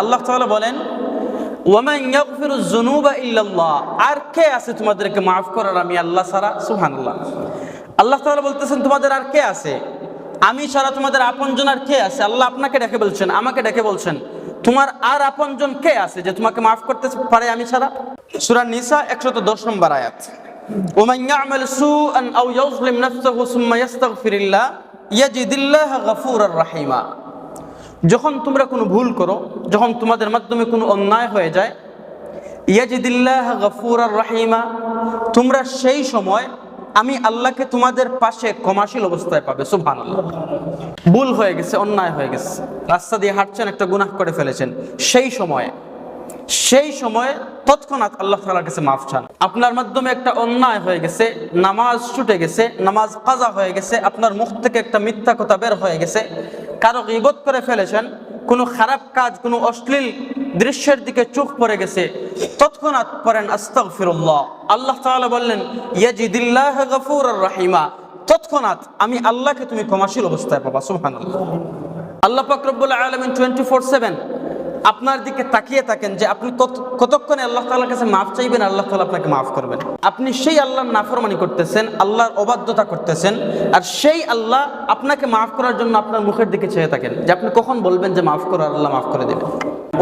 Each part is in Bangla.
আল্লাহ তাআলা বলেন ওয়ামান ইয়াগফিরুয যুনুবা ইল্লাল্লাহ, আর কে আছে তোমাদেরকে মাফ করার আমি আল্লাহ ছাড়া? সুবহানাল্লাহ। আল্লাহ তাআলা বলতেছেন তোমাদের আর কে আছে? আমি ছাড়া তোমাদের আপনজন আর কে আছে? আল্লাহ আপনাকে ডেকে বলছেন, আমাকে ডেকে বলছেন তোমার আর আপনজন কে আছে যে তোমাকে মাফ করতে পারে আমি ছাড়া? সূরা নিসা 110 নম্বর আয়াত। ওমান ইয়ামাল সুআন আও ইয়াজলিম নাফসাহু সুম্মা ইস্তাগফিরিল্লাহ ইয়াজিদিল্লাহা গফুরার রাহিমা। যখন তোমরা কোনো ভুল করো, যখন তোমাদের মাধ্যমে কোনো অন্যায় হয়ে যায়, ইয়াজিদিল্লাহা গফুরার রাহিমা, তোমরা সেই সময় আমি আল্লাহকে তোমাদের পাশে ক্ষমাশীল অবস্থায় পাবে। সুবহানাল্লাহ। ভুল হয়ে গেছে, অন্যায় হয়ে গেছে, রাস্তা দিয়ে হাঁটছেন, একটা গুনাহ করে ফেলেছেন, সেই সময়ে তৎক্ষণাৎ আল্লাহ তাআলার কাছে মাফ চান। আপনার মাধ্যমে একটা অন্যায় হয়ে গেছে, নামাজ ছুটে গেছে, নামাজ কাজা হয়ে গেছে, আপনার মুখ থেকে একটা মিথ্যা কথা বের হয়ে গেছে, কারো গীবত করে ফেলেছেন, কোনো খারাপ কাজ, কোনো অশ্লীল দৃশ্যের দিকে চোখ পড়ে গেছে, তৎক্ষণাৎ পড়েন আস্তাগফিরুল্লাহ। আল্লাহ তাআলা বললেন ইয়াজিদিল্লাহা গফুরার রাহিমা, তৎক্ষণাৎ আমি আল্লাহকে তুমি ক্ষমাশীল অবস্থায় পাবা। সুবহানাল্লাহ। আল্লাহ পাক রব্বুল আলামিন 24/7 আপনার দিকে তাকিয়ে থাকেন যে আপনি কতক্ষণে আল্লাহ তাআলার কাছে মাফ চাইবেন, আল্লাহ তাআলা আপনাকে মাফ করবেন। আপনি সেই আল্লাহর নাফরমানি করতেছেন, আল্লাহর অবাধ্যতা করতেছেন, আর সেই আল্লাহ আপনাকে মাফ করার জন্য আপনার মুখের দিকে চেয়ে থাকেন যে আপনি কখন বলবেন যে মাফ করো, আল্লাহ মাফ করে দেবেন।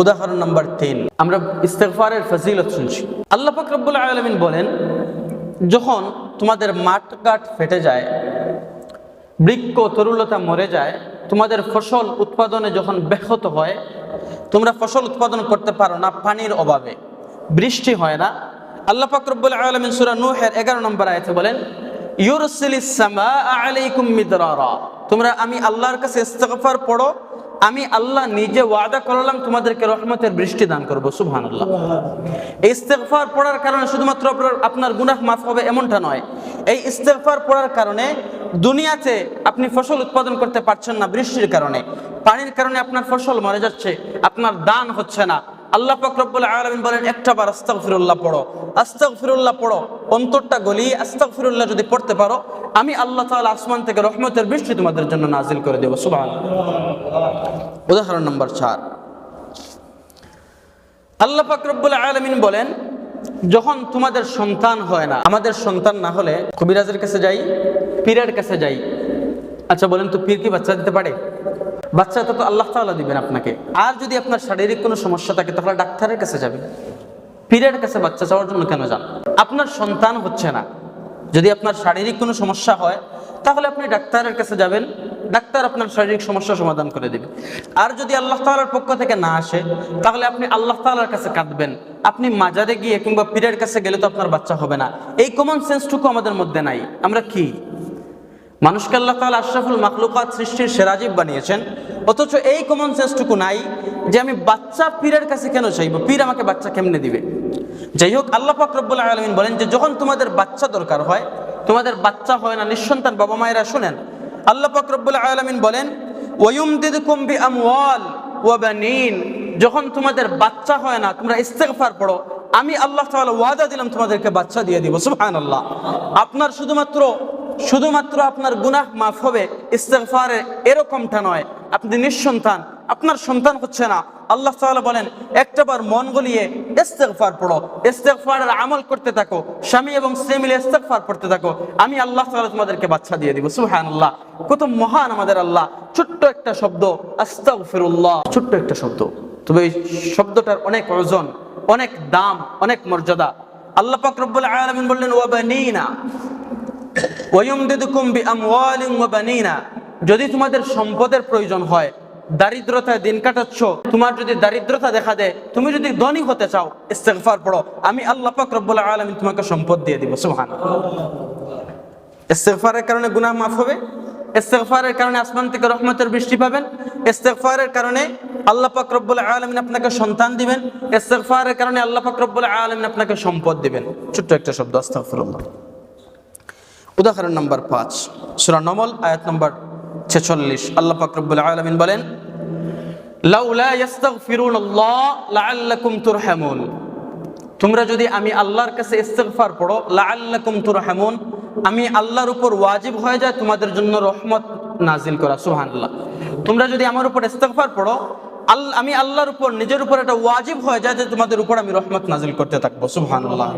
উদাহরণ নাম্বার 3, আমরা ইস্তিগফারের ফজিলত শুনছি। আল্লাহ পাক রব্বুল আলামিন বলেন যখন তোমাদের মাঠঘাট ফেটে যায়, বৃক্ষ তরুলতা মরে যায়, তোমাদের ফসল উৎপাদনে যখন ব্যাহত হয়, তোমরা ফসল উৎপাদন করতে পারো না পানির অভাবে, বৃষ্টি হয় না, আল্লাহ পাক রব্বুল আলামিন সূরা নূহের 11 নম্বর আয়াতে বলেন ইউরসিলিস সামাআ আলাইকুম মিদরারা, তোমরা আমি আল্লাহর কাছে ইস্তিগফার পড়ো, আমি আল্লাহ নিজে ওয়াদা করলাম তোমাদেরকে রহমতের বৃষ্টি দান করব। সুবহানাল্লাহ। এই ইস্তিগফার পড়ার কারণে শুধুমাত্র আপনার গুনাহ মাফ হবে এমনটা নয়, এই ইস্তিগফার পড়ার কারণে দুনিয়াতে আপনি ফসল উৎপাদন করতে পারছেন না বৃষ্টির কারণে, পানির কারণে আপনার ফসল মরে যাচ্ছে, আপনার দান হচ্ছে না, আল্লাহ পাক রব্বুল আলামিন বলেন একটাবার আস্তাগফিরুল্লাহ পড়ো, আস্তাগফিরুল্লাহ পড়ো, অন্তরটা গলিয়ে আস্তাগফিরুল্লাহ যদি পড়তে পারো, আমি আল্লাহ তাআলা আসমান থেকে রহমতের বৃষ্টি তোমাদের জন্য নাজিল করে দেব। সুবহানাল্লাহ। উদাহরণ নম্বর 4, আল্লাহ পাক রব্বুল আলামিন বলেন যখন তোমাদের সন্তান হয় না, আমাদের সন্তান না হলে কবিরাজের কাছে যাই, পীরের কাছে যাই। আচ্ছা বলেন তো পীর কি বাচ্চা দিতে পারে? বাচ্চা তো আল্লাহ তাআলা দিবেন আপনাকে। আর যদি আপনার শারীরিক কোনো সমস্যা থাকে তাহলে ডাক্তারের কাছে যাবেন, পীরের কাছে বাচ্চা চাওয়ার জন্য কেন যান? আপনার সন্তান হচ্ছে না, যদি আপনার শারীরিক কোনো সমস্যা হয় তাহলে আপনি ডাক্তারের কাছে যাবেন, ডাক্তার আপনার শারীরিক সমস্যা সমাধান করে দেবে। আর যদি আল্লাহ তাআলার পক্ষ থেকে না আসে তাহলে আপনি আল্লাহ তাআলার কাছে কাঁদবেন, আপনি মাজারে গিয়ে কিংবা পীরের কাছে গেলে তো আপনার বাচ্চা হবে না। এই কমন সেন্সটুকু আমাদের মধ্যে নাই। আমরা কি মানুষকে আল্লাহ তাআলা আশরাফুল মাখলুকাত সৃষ্টির সেরাজীব বানিয়েছেন, অথচ এই কমন সেন্সটুকু নাই যে আমি বাচ্চা পীরের কাছে কেন চাইবো, পীর আমাকে বাচ্চা কেমনে দিবে। যাই হোক, আল্লাহ পাক রব্বুল আলামিন বলেন যে যখন তোমাদের বাচ্চা দরকার হয়, তোমাদের বাচ্চা হয় না, নিঃসন্তান বাবা মায়েরা শুনেন, আল্লাহ পাক রব্বুল আলামিন বলেন ওয়ায়ুমদিদকুম বিআমওয়াল ওয়া বানিন, যখন তোমাদের বাচ্চা হয় না তোমরা ইস্তিগফার পড়ো, আমি আল্লাহ তাআলা ওয়াদা দিলাম তোমাদেরকে বাচ্চা দিয়ে দিব। সুবহানাল্লাহ। আপনার শুধুমাত্র আপনার গুনাহ মাফ হবে ইস্তিগফারে এরকমটা নয়, আপনি নিঃসন্তান, আপনার সন্তান হচ্ছে না, আল্লাহ তাআলা বলেন একটাবার মন গলিয়ে ইস্তিগফার পড়ো, ইস্তিগফারের আমল করতে থাকো, স্বামী এবং স্ত্রী মিলে ইস্তিগফার পড়তে থাকো, আমি আল্লাহ তাআলা তোমাদেরকে বাচ্চা দিয়ে দিব। সুবহানাল্লাহ। কত মহান আমাদের আল্লাহ। ছোট্ট একটা শব্দ আস্তাগফিরুল্লাহ, ছোট্ট একটা শব্দ, তবে এই শব্দটার অনেক ওজন, অনেক দাম, অনেক মর্যাদা। আল্লাহ পাক রব্বুল আলামিন বললেন ওয়া বানিনা ওয়ায়ুমদিদকুম বিআমওয়ালিন ওয়া বানিনা, যদি তোমাদের সম্পদের প্রয়োজন হয়, দারিদ্রতায় দিন কাটাচ্ছ, তোমার যদি দারিদ্রতা দেখা দেয়, তুমি যদি ধনী হতে চাও, ইস্তিগফার পড়ো, আমি আল্লাহ পাক রব্বুল আলামিন তোমাকে সম্পদ দিয়ে দিব। সুবহানাল্লাহ। ইস্তিগফারের কারণে গুনাহ মাফ হবে, ইস্তিগফারের কারণে আসমান থেকে রহমতের বৃষ্টি পাবেন, ইস্তিগফারের কারণে আল্লাহ পাক রব্বুল আলামিন আপনাকে সন্তান দিবেন, ইস্তিগফারের কারণে আল্লাহ পাক রব্বুল আলামিন আপনাকে সম্পদ দিবেন। ছোট্ট একটা শব্দ আস্তাগফিরুল্লাহ। উদাহরণ নম্বর 5, সূরা নমল আয়াত নম্বর 46, আল্লাহ পাক রব্বুল আলামিন বলেন লাউলা ইস্তাগফিরুনাল্লাহ লাআল্লাকুম তুরহামুন, তোমরা যদি আমি আল্লাহর কাছে ইস্তিগফার পড়ো, লাআল্লাকুম তুরহামুন, আমি আল্লাহর উপর ওয়াজিব হয়ে যায় তোমাদের জন্য রহমত নাজিল করা। সুবহানাল্লাহ। তোমরা যদি আমার উপর ইস্তিগফার পড়ো, আমি আল্লাহর উপর নিজের উপর একটা ওয়াজিব হয়ে যায় যে তোমাদের উপর আমি রহমত নাজিল করতে থাকবো। সুবহানাল্লাহ।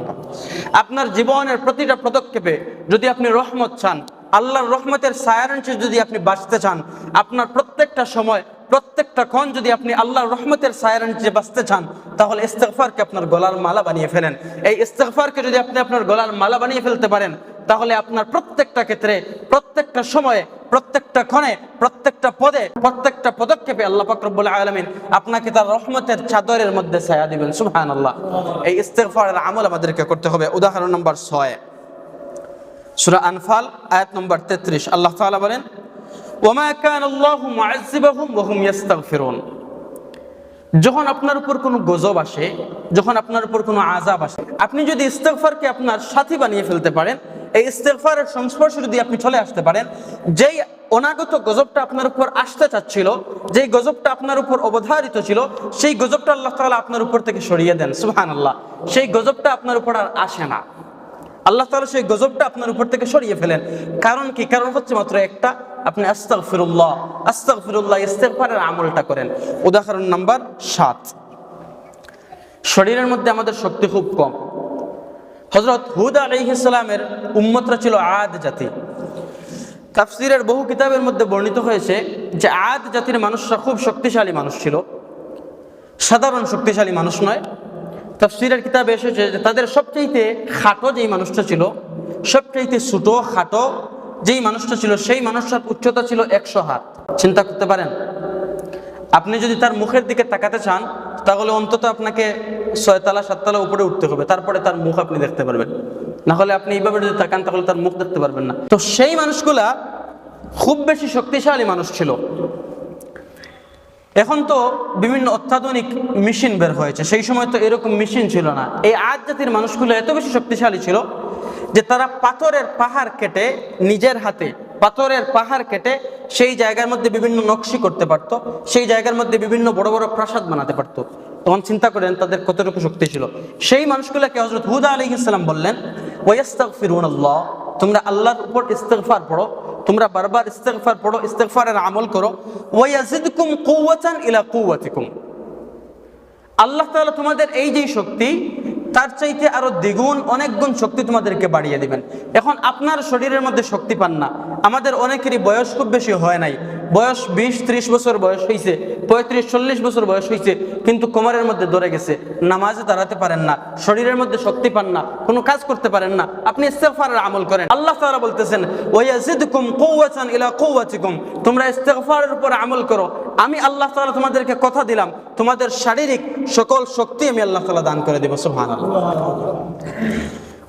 আপনার জীবনের প্রতিটা পদক্ষেপে যদি আপনি রহমত চান, আল্লাহর রহমতের ছায়ার নিচে যদি আপনি বাঁচতে চান, আপনার প্রত্যেকটা সময় প্রত্যেকটা ক্ষণ যদি আপনি আল্লাহর রহমতের ছায়ার নিচে বাঁচতে চান, তাহলে ইস্তিগফারকে আপনার গলার মালা বানিয়ে ফেলেন। এই ইস্তিগফারকে যদি আপনি আপনার গলার মালা বানিয়ে ফেলতে পারেন, তাহলে আপনার প্রত্যেকটা ক্ষেত্রে, প্রত্যেকটা সময়ে, প্রত্যেকটা ক্ষণে, প্রত্যেকটা পদে, প্রত্যেকটা পদক্ষেপে আল্লাহ পাক রব্বুল আলামিন আপনাকে তার রহমতের চাদরের মধ্যে ছায়া দিবেন। সুবহানাল্লাহ। এই ইস্তিগফারের আমল আমাদেরকে করতে হবে। উদাহরণ নম্বর 6, সূরা আনফাল আয়াত নম্বর 33, আল্লাহ তাআলা বলেন, ওয়ামা কানা আল্লাহু মুআযযিবাহুম ওয়া হুম ইস্তাগফিরুন। যখন আপনার উপর কোনো গজব আসে, যখন আপনার উপর কোনো আযাব আসে, আপনি যদি ইস্তিগফারকে আপনার সাথী বানিয়ে ফেলতে পারেন, এই ইস্তিগফারের সংস্পর্শে যদি আপনি চলে আসতে পারেন, যেই অনাগত গজবটা আপনার উপর আসতে চাচ্ছিল, যেই গজবটা আপনার উপর অবধারিত ছিল, সেই গজবটা আল্লাহ তাআলা আপনার উপর থেকে সরিয়ে দেন। সুবহানাল্লাহ। সেই গজবটা আপনার উপর আর আসে না। আল্লাহ তাআলা সেই গজবটা আপনার উপর থেকে সরিয়ে ফেলেন। কারণ কি? কারণ হচ্ছে মাত্র একটা, আপনি আস্তাগফিরুল্লাহ, আস্তাগফিরুল্লাহ ইস্তিগফারের আমলটা করেন। উদাহরণ নাম্বার 7, শরীরের মধ্যে আমাদের শক্তি খুব কম। হযরত হুদ আলাইহিস সালামের উম্মতরা ছিল আদ জাতি। তাফসীরের বহু কিতাবের মধ্যে বর্ণিত হয়েছে যে আদ জাতির মানুষরা খুব শক্তিশালী মানুষ ছিল, সাধারণ শক্তিশালী মানুষ নয়। তাফসীরের কিতাবে এসেছে যে তাদের সবচেয়ে খাটো যেই মানুষটা ছিল, সবচেয়ে ছোট খাটো যেই মানুষটা ছিল, সেই মানুষটার উচ্চতা ছিল 100 হাত। চিন্তা করতে পারেন, আপনি যদি তার মুখের দিকে তাকাতে চান, তাহলে অন্তত আপনাকে 6 তলা 7 তলা উপরে উঠতে হবে, তারপরে তার মুখ আপনি দেখতে পারবেন। না হলে আপনি এইভাবে যদি তাকান, তাহলে তার মুখ দেখতে পারবেন না। তো সেই মানুষগুলা খুব বেশি শক্তিশালী মানুষ ছিল। এখন তো বিভিন্ন অত্যাধুনিক মেশিন বের হয়েছে, সেই সময় তো এরকম মেশিন ছিল না। এই আদ জাতির মানুষগুলো এত বেশি শক্তিশালী ছিল যে তারা পাথরের পাহাড় কেটে, নিজের হাতে পাথরের পাহাড় কেটে সেই জায়গার মধ্যে বিভিন্ন নকশি করতে পারতো, সেই জায়গার মধ্যে বিভিন্ন বড় বড় প্রাসাদ বানাতে পারতো। তখন চিন্তা করেন তাদের কতটুকু শক্তি ছিল। সেই মানুষগুলোকে হযরত হুদ আলাইহিস সালাম বললেন, ওয়াস্তাগফিরুনাল্লাহ, তোমরা আল্লাহর উপর ইস্তিগফার পড়ো, তোমরা বারবার ইস্তিগফার পড়ো, ইস্তিগফারের আমল করো। ওয়ায়াজিদকুম কুওয়াতান ইলা কুওয়াতিকুম, আল্লাহ তাআলা তোমাদের এই যে শক্তি, তার চাইতে আরো দ্বিগুণ অনেক গুণ শক্তি তোমাদেরকে বাড়িয়ে দিবেন। এখন আপনার শরীরের মধ্যে শক্তি পান না। আমাদের অনেকেরই বয়স খুব বেশি হয় নাই, বয়স 20-30 বছর বয়স হয়েছে, 35-40 বছর বয়স হয়েছে, কিন্তু কোমরের মধ্যে ধরে গেছে, নামাজে দাঁড়াতে পারেন না, শরীরের মধ্যে শক্তি পান না, কোনো কাজ করতে পারেন না। আপনি ইস্তিগফারের আমল করেন। আল্লাহ তাআলা বলতেছেন, ওয়ায়াজিদকুম কুওয়াতান ইলা কুওয়াতিকুম, তোমরা ইস্তিগফারের উপর আমল করো, আমি আল্লাহ তাআলা তোমাদেরকে কথা দিলাম, তোমাদের শারীরিক সকল শক্তি আমি আল্লাহ তাআলা দান করে দেব। সুবহানাল্লাহ।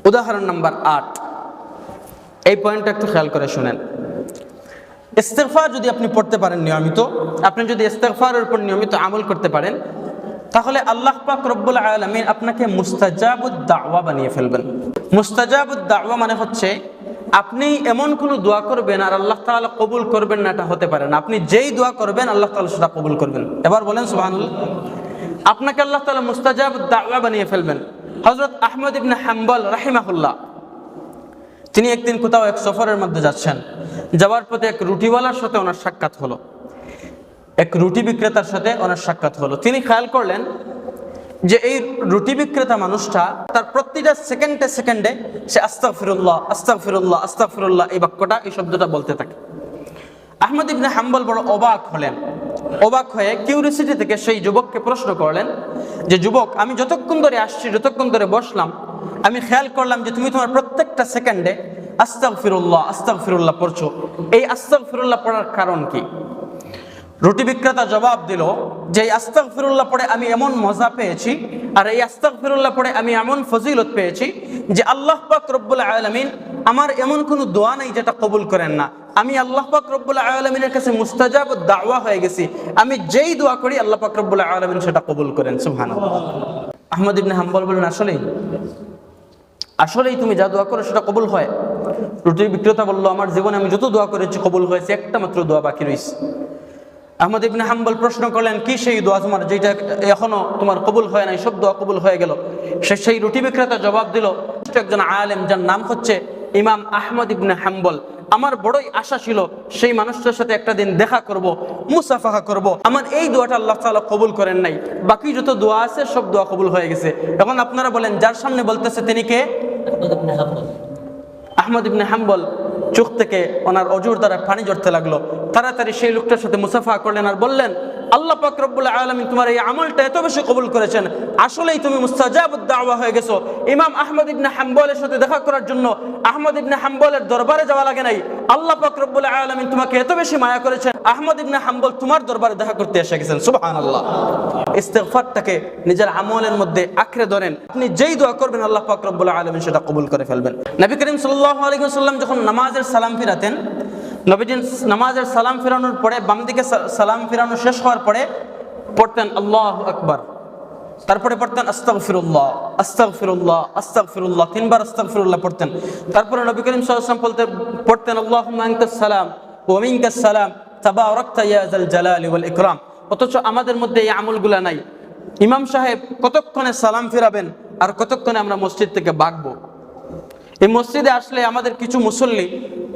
উদাহরণ নাম্বার 8, এই পয়েন্টটা একটু খেয়াল করে শুনেন। ইস্তিগফার যদি আপনি পড়তে পারেন নিয়মিত, আপনি যদি ইস্তিগফারের উপর নিয়মিত আমল করতে পারেন, তাহলে আল্লাহ পাক রব্বুল আলামিন আপনাকে মুস্তাজাবুদ দাওয়া বানিয়ে ফেলবেন। মুস্তাজাবুদ দাওয়া মানে হচ্ছে আপনি এমন কোনো দোয়া করবেন আর আল্লাহ তাআলা কবুল করবেন না, এটা হতে পারে না। আপনি যেই দোয়া করবেন আল্লাহ তাআলা সেটা কবুল করবেন। এবার বলেন সুবহানাল্লাহ। আপনাকে আল্লাহ তাআলা মুস্তাজাবুদ দাওয়া বানিয়ে ফেলবেন। হযরত আহমদ ইবনে হাম্বল রাহিমাহুল্লাহ, তিনি একদিন কোথাও এক সফরের মধ্যে যাচ্ছেন, যাওয়ার পথে এক রুটিওয়ালার সাথে ওনার সাক্ষাৎ হলো, এক রুটি বিক্রেতার সাথে ওনার সাক্ষাৎ হলো। তিনি খেয়াল করলেন যে এই রুটি বিক্রেতা মানুষটা তার প্রতিটা সেকেন্ডে সেকেন্ডে সে আস্তাগফিরুল্লাহ, আস্তাগফিরুল্লাহ, আস্তাগফিরুল্লাহ এই বাক্যটা, এই শব্দটা বলতে থাকে। আহমদ ইবনে হাম্বল বড় অবাক হলেন। অবাক হয়ে কিউরিসিটি থেকে সেই যুবককে প্রশ্ন করলেন যে, যুবক, আমি যতক্ষণ ধরে আসছি, যতক্ষণ ধরে বসলাম, আমি খেয়াল করলাম যে তুমি তোমার প্রত্যেকটা সেকেন্ডে আস্তাগফিরুল্লাহ, আস্তাগফিরুল্লাহ পড়ছো। এই আস্তাগফিরুল্লাহ পড়ার কারণ কি? রুটি বিক্রেতা জবাব দিল যে এই আস্তাগফিরুল্লাহ পড়ে আমি এমন মজা পেয়েছি, আর এই আস্তাগফিরুল্লাহ পড়ে আমি এমন ফজিলত পেয়েছি যে আল্লাহ পাক রব্বুল আলামিন আমার এমন কোনো দোয়া নেই যেটা কবুল করেন না। আমি আল্লাহ পাক রব্বুল আলামিনের কাছে মুস্তাজাবুদ দাওয়া হয়ে গেছি। আমি যেই দোয়া করি আল্লাহ পাক রব্বুল আলামিন সেটা কবুল করেন। সুবহানাল্লাহ। আহমদ ইবনে হাম্বল বলেন, আসলেই তুমি যা দোয়া করো সেটা কবুল হয়? রুটি বিক্রেতা বলল, আমার জীবনে আমি যত দোয়া করেছি কবুল হয়েছে, একটা মাত্র দোয়া বাকি রয়েছে। আহমদ ইবনে হাম্বল প্রশ্ন করলেন, কি সেই দোয়া তোমার যেটা এখনো তোমার কবুল হয় নাই? সব দোয়া কবুল হয়ে গেল। সেই রুটি বিক্রেতা জবাব দিল, একজন আলেম যার নাম হচ্ছে ইমাম আহমদ ইবনে হাম্বল, আমার বড়ই আশা ছিল সেই মানুষটার সাথে একটা দিন দেখা করব, মুসাফাহা করব। আমার এই দোয়াটা আল্লাহ তাআলা কবুল করেন নাই। বাকি যত দোয়া আছে সব দোয়া কবুল হয়ে গেছে। এখন আপনারা বলেন, যার সামনে বলতেছে তিনি কে? আহমদ ইবনে হাম্বল। চোখ থেকে ওনার অজুর দ্বারা পানি ঝরতে লাগলো। তাড়াতাড়ি সেই লোকটার সাথে মুসাফা করলেন আর বললেন, আল্লাহ পাক রব্বুল আলামিন তোমার এই আমলটা এত বেশি কবুল করেছেন, আসলেই তুমি মুস্তাজাবুদ দাওয়া হয়ে গেছো। ইমাম আহমদ ইবনে হাম্বলের সাথে দেখা করার জন্য আহমদ ইবনে হাম্বলের দরবারে যাওয়া লাগে নাই। আল্লাহ পাক রব্বুল আলামিন তোমাকে এত বেশি মায়া করেছেন, আহমদ ইবনে হাম্বল তোমার দরবারে দেখা করতে এসে গেছেন। সুবহানাল্লাহ। ইস্তিগফারটাকে নিজের আমলের মধ্যে আঁকড়ে ধরেন। আপনি যেই দোয়া করবেন আল্লাহ পাক রব্বুল আলামিন সেটা কবুল করে ফেলবেন। নবী করিম সাল্লাল্লাহু আলাইহি ওয়াসাল্লাম যখন নামাজের সালাম ফিরাতেন, নবীজি নামাজের সালাম ফিরানোর পরে বাম দিকে সালাম ফিরানো শেষ হওয়ার পরে পড়তেন আল্লাহু আকবার, তারপরে পড়তেন আস্তাগফিরুল্লাহ আস্তাগফিরুল্লাহ আস্তাগফিরুল্লাহ, তিনবার আস্তাগফিরুল্লাহ পড়তেন। তারপরে নবী করিম সাল্লাল্লাহু আলাইহি ওয়াসাল্লাম পড়তেন আল্লাহুম্মা আনতাস সালাম ওয়া মিনকাস সালাম তাবারাকতা ইয়া যাল জালালি ওয়াল ইকরাম। অথচ আমাদের মধ্যে এই আমলগুলা নাই। ইমাম সাহেব কতক্ষণে সালাম ফিরাবেন আর কতক্ষণে আমরা মসজিদ থেকে ভাগবো। এই মসজিদে আসলে আমাদের কিছু মুসল্লি,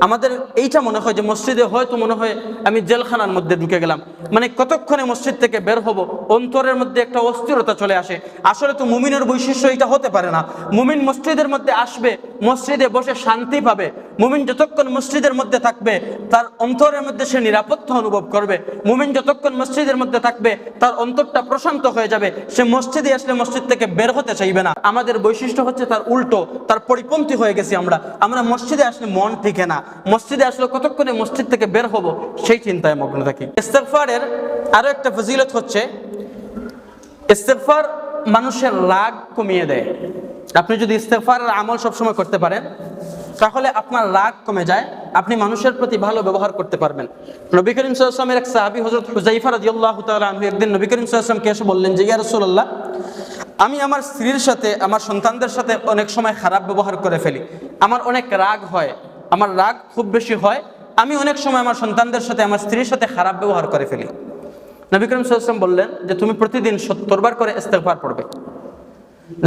আমাদের এইটা মনে হয় যে মসজিদে হয়তো মনে হয় আমি জেলখানার মধ্যে ঢুকে গেলাম, মানে কতক্ষণে মসজিদ থেকে বের হব, অন্তরের মধ্যে একটা অস্থিরতা চলে আসে। আসলে তো মুমিনের বৈশিষ্ট্য এটা হতে পারে না। মুমিন মসজিদের মধ্যে আসবে, মসজিদে বসে শান্তি পাবে। মুমিন যতক্ষণ মসজিদের মধ্যে থাকবে তার অন্তরের মধ্যে সে নিরাপত্তা অনুভব করবে। মুমিন যতক্ষণ মসজিদের মধ্যে থাকবে তার অন্তরটা প্রশান্ত হয়ে যাবে। সে মসজিদে আসলে মসজিদ থেকে বের হতে চাইবে না। আমাদের বৈশিষ্ট্য হচ্ছে তার উল্টো, তার পরিপন্থী হয়ে গেছি আমরা মসজিদে আসলে মন টিকে না, মসজিদে আসলে কতক্ষণে মসজিদ থেকে বের হব সেই চিন্তায় মগ্ন থাকি। ইস্তিগফারের আরো একটা ফজিলত হচ্ছে, ইস্তিগফার মানুষের রাগ কমিয়ে দেয়। আপনি যদি ইস্তিগফারের আমল সবসময় করতে পারেন তাহলে আপনার রাগ কমে যায়, আপনি মানুষের প্রতি ভালো ব্যবহার করতে পারবেন। নবী করিম সাল্লাল্লাহু আলাইহি ওয়াসাল্লামের এক সাহাবী হযরত হুযায়ফা রাদিয়াল্লাহু তাআলা আনহু একদিন নবী করিম সাল্লাল্লাহু আলাইহি ওয়াসাল্লামকে এসে বললেন যে ইয়া রাসূলুল্লাহ, আমি আমার স্ত্রীর সাথে আমার সন্তানদের সাথে অনেক সময় খারাপ ব্যবহার করে ফেলি, আমার অনেক রাগ হয়, আমার রাগ খুব বেশি হয়, আমি অনেক সময় আমার সন্তানদের সাথে আমার স্ত্রীর সাথে খারাপ ব্যবহার করে ফেলি। নবী করিম সাল্লাল্লাহু আলাইহি ওয়াসাল্লাম বললেন যে তুমি প্রতিদিন 70 বার করে ইস্তিগফার পড়বে।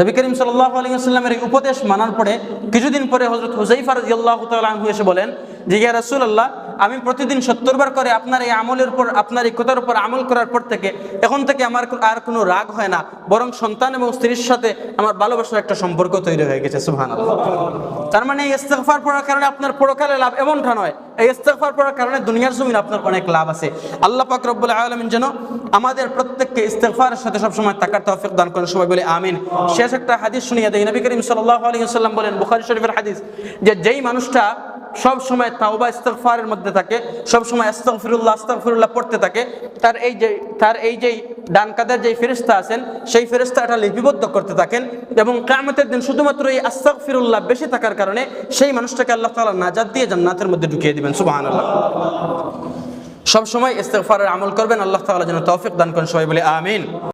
নবী করিম সাল্লাল্লাহু আলাইহি ওয়াসাল্লামের এই উপদেশ মানার পরে কিছুদিন পরে হযরত হুযায়ফা রাদিয়াল্লাহু তাআলা আনহু এসে বলেন যে ইয়া রাসূলুল্লাহ, আমি প্রতিদিন 70 বার করে আপনার এই আমলের উপর, আপনার এই কথার উপর আমল করার পর থেকে এখন থেকে আমার আর কোনো রাগ হয় না, বরং সন্তান এবং স্ত্রীর সাথে আমার ভালোবাসার একটা সম্পর্ক তৈরি হয়ে গেছে। সুবহানাল্লাহ। তার মানে এই ইস্তিগফার পড়ার কারণে আপনার পরকালে লাভ এমনটা নয়, এই ইস্তিগফার পড়ার কারণে দুনিয়ার জমিনে আপনার অনেক লাভ আছে। আল্লাহ পাক রব্বুল আলামিন যেন আমাদের প্রত্যেককে ইস্তিগফারের সাথে সবসময় থাকার তৌফিক দান করেন। সবাই বলে আমিন। শেষ একটা হাদিস শুনিয়ে দেই। নবী করিম সাল্লাল্লাহু আলাইহি ওয়াসাল্লাম বলেন, বুখারী শরীফের হাদিস, যে যেই মানুষটা সব সময় তাওবা ইস্তিগফারের মধ্যে থাকে, সব সময় আস্তাগফিরুল্লাহ আস্তাগফিরুল্লাহ পড়তে থাকে, তার এই যে ডান কাঁধের যে ফেরেশতা আছেন সেই ফেরেশতা এটা লিপিবদ্ধ করতে থাকেন এবং কিয়ামতের দিন শুধুমাত্র এই আস্তাগফিরুল্লাহ বেশি থাকার কারণে সেই মানুষটাকে আল্লাহ তাআলা নাজাত দিয়ে জান্নাতের মধ্যে ঢুকিয়ে দিবেন। সুবহানাল্লাহ। সব সময় ইস্তিগফারের আমল করবেন। আল্লাহ তাআলা যেন তৌফিক দান করেন। সবাই বলে আমিন।